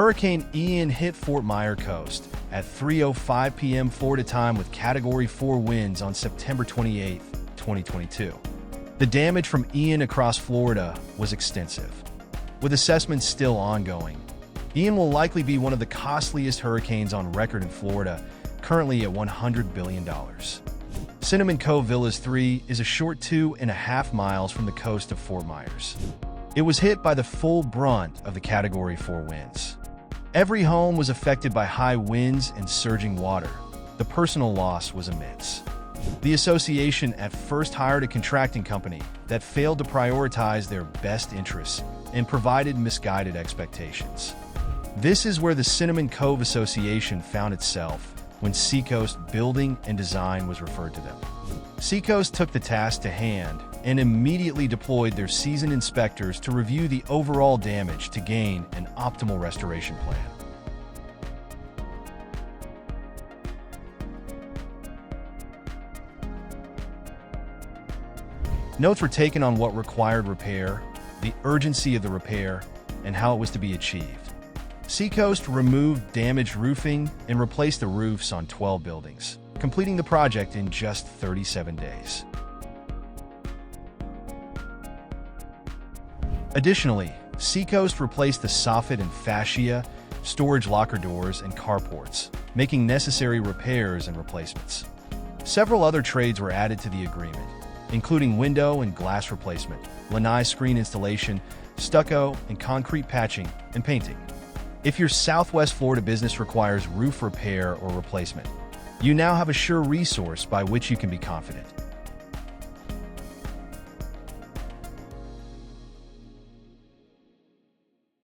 Hurricane Ian hit Fort Myers coast at 3:05 p.m. Florida time with Category 4 winds on September 28, 2022. The damage from Ian across Florida was extensive, with assessments still ongoing. Ian will likely be one of the costliest hurricanes on record in Florida, currently at $100 billion. Cove Villas III is a short 2.5 miles from the coast of Fort Myers. It was hit by the full brunt of the Category 4 winds. Every home was affected by high winds and surging water. The personal loss was immense. The association at first hired a contracting company that failed to prioritize their best interests and provided misguided expectations. This is where the Cove Association found itself when Seacoast Building and Design was referred to them. Seacoast took the task to hand and immediately deployed their seasoned inspectors to review the overall damage to gain an optimal restoration plan. Notes were taken on what required repair, the urgency of the repair, and how it was to be achieved. Seacoast removed damaged roofing and replaced the roofs on 12 buildings, completing the project in just 37 days. Additionally, Seacoast replaced the soffit and fascia, storage locker doors, and carports, making necessary repairs and replacements. Several other trades were added to the agreement, including window and glass replacement, lanai screen installation, stucco and concrete patching, and painting. If your Southwest Florida business requires roof repair or replacement, you now have a sure resource by which you can be confident.